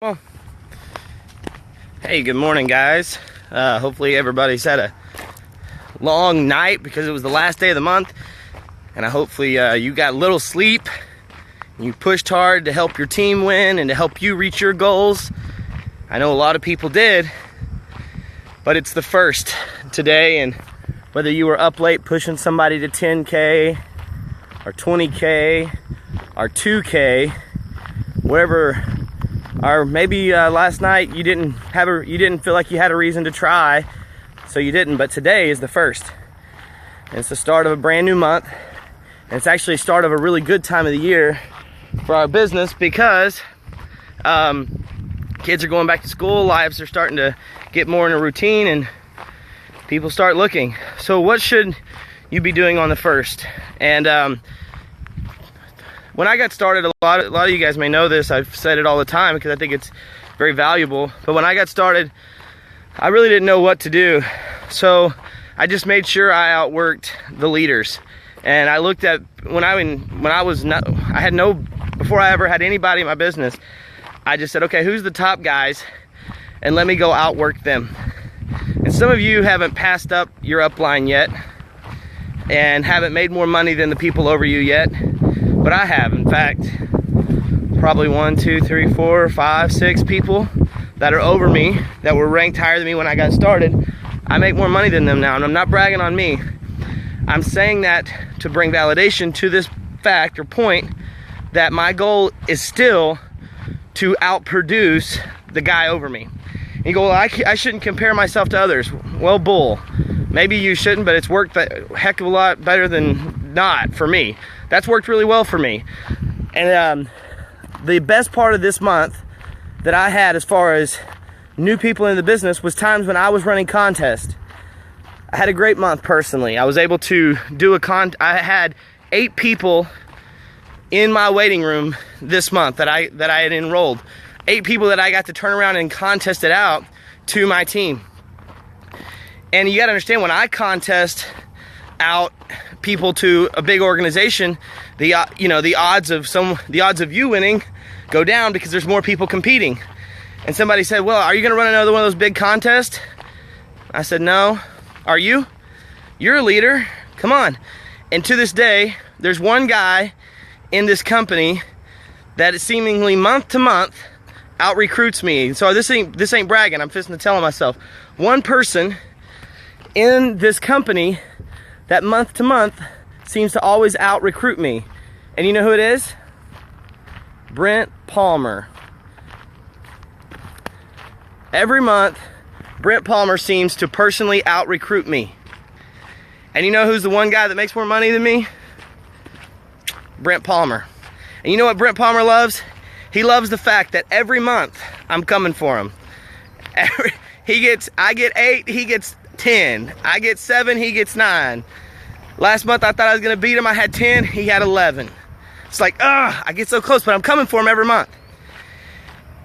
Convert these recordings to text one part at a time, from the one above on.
Well, hey, good morning, guys. Hopefully everybody's had a long night because it was the last day of the month, and hopefully you got little sleep. You pushed hard to help your team win and to help you reach your goals. I know a lot of people did, but it's the first today, and whether you were up late pushing somebody to 10K or 20K or 2K, wherever. Or maybe last night you didn't feel like you had a reason to try, so you didn't. But today is the first, and it's the start of a brand new month, and it's actually the start of a really good time of the year for our business because kids are going back to school, lives are starting to get more in a routine, and people start looking. So what should you be doing on the first? And when I got started, a lot of you guys may know this, I've said it all the time because I think it's very valuable, but when I got started, I really didn't know what to do. So I just made sure I outworked the leaders. And I looked at, before I ever had anybody in my business, I just said, okay, who's the top guys? And let me go outwork them. And some of you haven't passed up your upline yet and haven't made more money than the people over you yet. But I have, in fact, probably 1, 2, 3, 4, 5, 6 people that are over me that were ranked higher than me when I got started. I make more money than them now, and I'm not bragging on me. I'm saying that to bring validation to this fact or point that my goal is still to outproduce the guy over me. And you go, well, I shouldn't compare myself to others. Well, bull. Maybe you shouldn't, but it's worked a heck of a lot better than not for me. That's worked really well for me. And the best part of this month that I had as far as new people in the business was times when I was running contests. I had a great month personally. I was able to do I had 8 people in my waiting room this month that I had enrolled. 8 people that I got to turn around and contest it out to my team. And you gotta understand, when I contest out people to a big organization, the odds of you winning go down because there's more people competing. And somebody said, well, are you gonna run another one of those big contests? I said, no. Are you? You're a leader, come on. And to this day, there's one guy in this company that is seemingly month to month out recruits me. So this ain't bragging, I'm just telling myself. One person in this company that month to month seems to always out recruit me. And you know who it is? Brent Palmer. Every month, Brent Palmer seems to personally out recruit me. And you know who's the one guy that makes more money than me? Brent Palmer. And you know what Brent Palmer loves? He loves the fact that every month I'm coming for him. I get 8, he gets 10. I get 7, he gets 9. Last month I thought I was gonna beat him. I had 10, he had 11. It's like, I get so close, but I'm coming for him every month.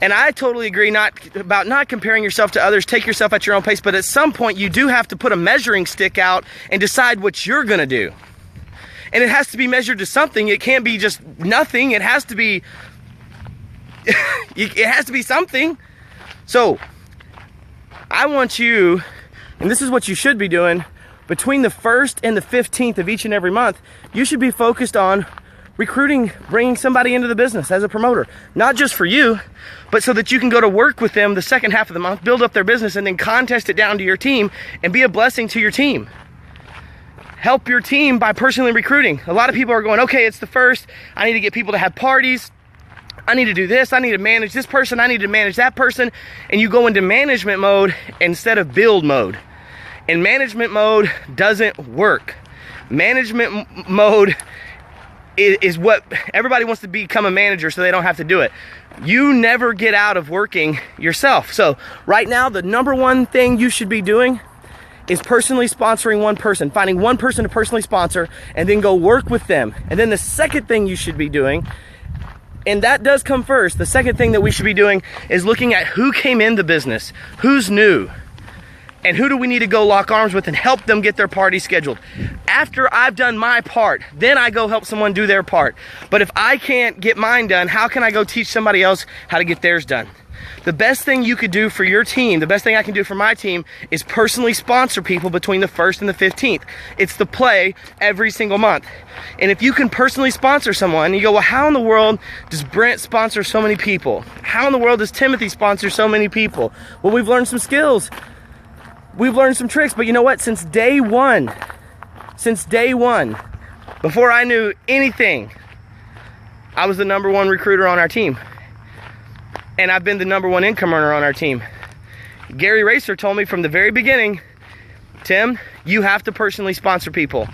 And I totally agree about not comparing yourself to others. Take yourself at your own pace, but at some point you do have to put a measuring stick out and decide what you're gonna do. And it has to be measured to something. It can't be just nothing. It has to be it has to be something. So I want you, and this is what you should be doing, between the 1st and the 15th of each and every month, you should be focused on recruiting, bringing somebody into the business as a promoter. Not just for you, but so that you can go to work with them the second half of the month, build up their business, and then contest it down to your team and be a blessing to your team. Help your team by personally recruiting. A lot of people are going, okay, it's the 1st, I need to get people to have parties, I need to do this, I need to manage this person, I need to manage that person, and you go into management mode instead of build mode. And management mode doesn't work. Management mode is what everybody wants to become, a manager so they don't have to do it. You never get out of working yourself. So right now, the number one thing you should be doing is personally sponsoring one person, finding one person to personally sponsor and then go work with them. And then the second thing you should be doing, and that does come first, the second thing that we should be doing is looking at who came in the business, who's new, and who do we need to go lock arms with and help them get their party scheduled. After I've done my part, then I go help someone do their part. But if I can't get mine done, how can I go teach somebody else how to get theirs done? The best thing you could do for your team, the best thing I can do for my team, is personally sponsor people between the 1st and the 15th. It's the play every single month. And if you can personally sponsor someone, you go, well, how in the world does Brent sponsor so many people? How in the world does Timothy sponsor so many people? Well, we've learned some skills. We've learned some tricks, but you know what? Since day one, before I knew anything, I was the #1 recruiter on our team. And I've been the #1 income earner on our team. Gary Racer told me from the very beginning, Tim, you have to personally sponsor people.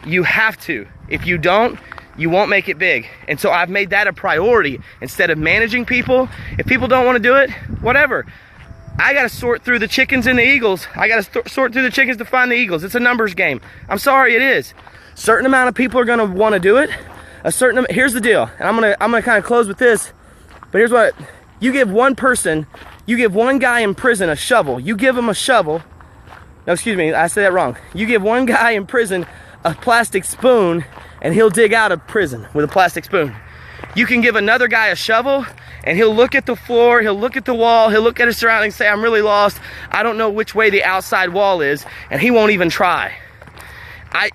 You have to. If you don't, you won't make it big. And so I've made that a priority. Instead of managing people, if people don't want to do it, whatever. I got to sort through the chickens and the eagles. I got to sort through the chickens to find the eagles. It's a numbers game. I'm sorry, it is. Certain amount of people are going to want to do it. Here's the deal. And I'm gonna kind of close with this. But here's what, you give one person, you give one guy in prison a shovel. You give him a shovel. No, excuse me, I said that wrong. You give one guy in prison a plastic spoon and he'll dig out of prison with a plastic spoon. You can give another guy a shovel and he'll look at the floor, he'll look at the wall, he'll look at his surroundings, say, I'm really lost. I don't know which way the outside wall is, and he won't even try.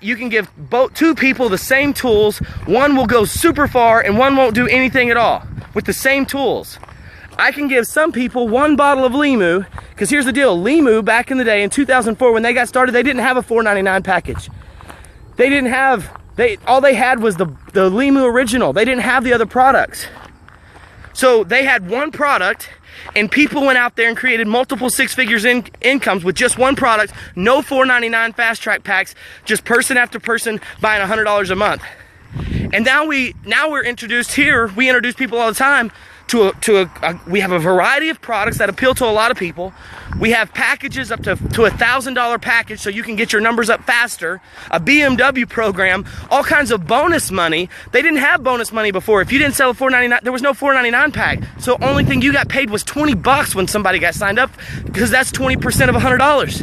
You can give two people the same tools. One will go super far and one won't do anything at all with the same tools. I can give some people one bottle of Limu, because here's the deal. Limu, back in the day in 2004 when they got started, they didn't have a $4.99 package. They didn't have, all they had was the Limu original. They didn't have the other products. So they had one product, and people went out there and created multiple six-figures incomes with just one product, no $4.99 fast track packs, just person after person buying $100 a month. And now we're introduced here, we introduce people all the time we have a variety of products that appeal to a lot of people. We have packages up to a $1,000 package so you can get your numbers up faster, a BMW program, all kinds of bonus money. They didn't have bonus money before. If you didn't sell a $4.99, there was no $4.99 pack. So only thing you got paid was $20 when somebody got signed up, because that's 20% of $100.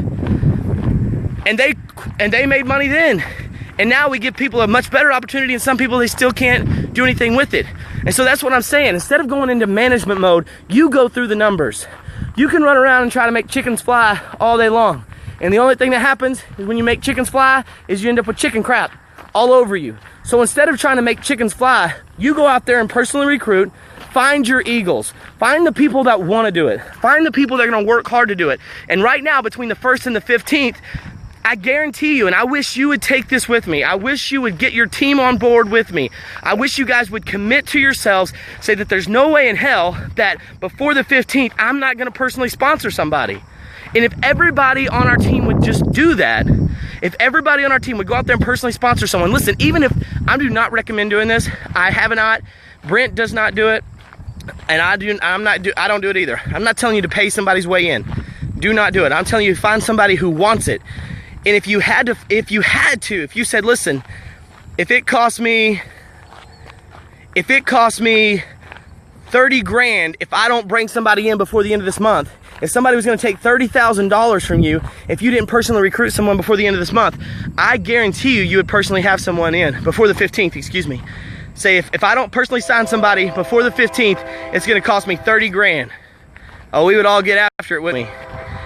And they made money then. And now we give people a much better opportunity, and some people, they still can't do anything with it. And so that's what I'm saying. Instead of going into management mode, you go through the numbers. You can run around and try to make chickens fly all day long. And the only thing that happens is when you make chickens fly is you end up with chicken crap all over you. So instead of trying to make chickens fly, you go out there and personally recruit. Find your eagles. Find the people that want to do it. Find the people that are going to work hard to do it. And right now, between the 1st and the 15th, I guarantee you, and I wish you would take this with me. I wish you would get your team on board with me. I wish you guys would commit to yourselves, say that there's no way in hell that before the 15th, I'm not gonna personally sponsor somebody. And if everybody on our team would just do that, if everybody on our team would go out there and personally sponsor someone, listen, even if I do not recommend doing this, I have not, Brent does not do it, and I don't do it either. I'm not telling you to pay somebody's way in. Do not do it. I'm telling you, find somebody who wants it. And if you said, listen, if it cost me 30 grand if I don't bring somebody in before the end of this month, if somebody was gonna take $30,000 from you, if you didn't personally recruit someone before the end of this month, I guarantee you would personally have someone in before the 15th, excuse me. Say, if I don't personally sign somebody before the 15th, it's gonna cost me 30 grand. Oh, we would all get after it with me.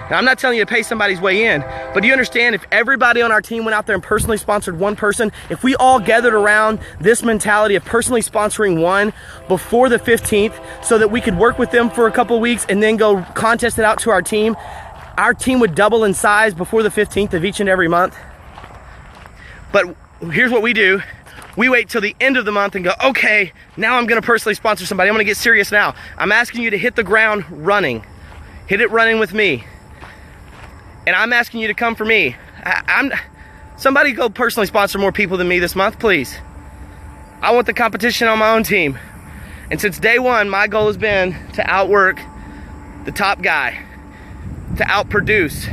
Now, I'm not telling you to pay somebody's way in, but do you understand, if everybody on our team went out there and personally sponsored one person, if we all gathered around this mentality of personally sponsoring one before the 15th so that we could work with them for a couple of weeks and then go contest it out to our team would double in size before the 15th of each and every month. But here's what we do. We wait till the end of the month and go, okay, now I'm gonna personally sponsor somebody. I'm gonna get serious now. I'm asking you to hit the ground running. Hit it running with me. And I'm asking you to come for me. Somebody go personally sponsor more people than me this month, please. I want the competition on my own team. And since day one, my goal has been to outwork the top guy, to outproduce.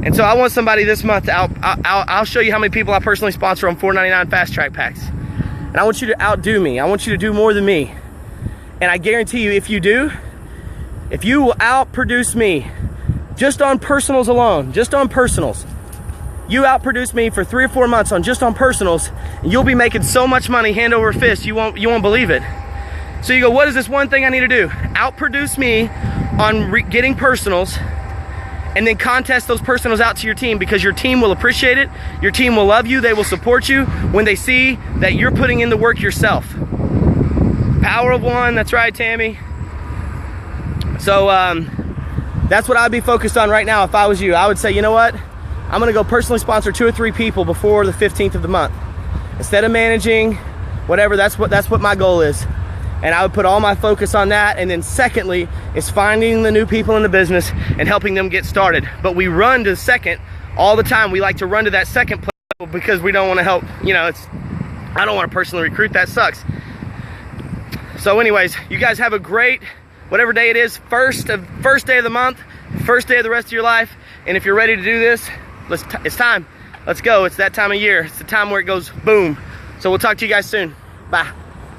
And so I want somebody this month to I'll show you how many people I personally sponsor on $4.99 fast track packs. And I want you to outdo me. I want you to do more than me. And I guarantee you, if you do, if you will outproduce me, just on personals alone, just on personals, you outproduce me for 3 or 4 months just on personals, and you'll be making so much money hand over fist, you won't believe it. So you go, what is this one thing I need to do? Outproduce me on getting personals, and then contest those personals out to your team, because your team will appreciate it. Your team will love you. They will support you when they see that you're putting in the work yourself. Power of one, that's right, Tammy. So that's what I'd be focused on right now if I was you. I would say, you know what? I'm gonna go personally sponsor 2 or 3 people before the 15th of the month. Instead of managing, whatever, that's what my goal is. And I would put all my focus on that. And then secondly, is finding the new people in the business and helping them get started. But we run to second all the time. We like to run to that second place because we don't want to help, you know, I don't want to personally recruit, that sucks. So anyways, you guys have a great, whatever day it is, first day of the month, first day of the rest of your life. And if you're ready to do this, it's time. Let's go. It's that time of year. It's the time where it goes boom. So we'll talk to you guys soon. Bye.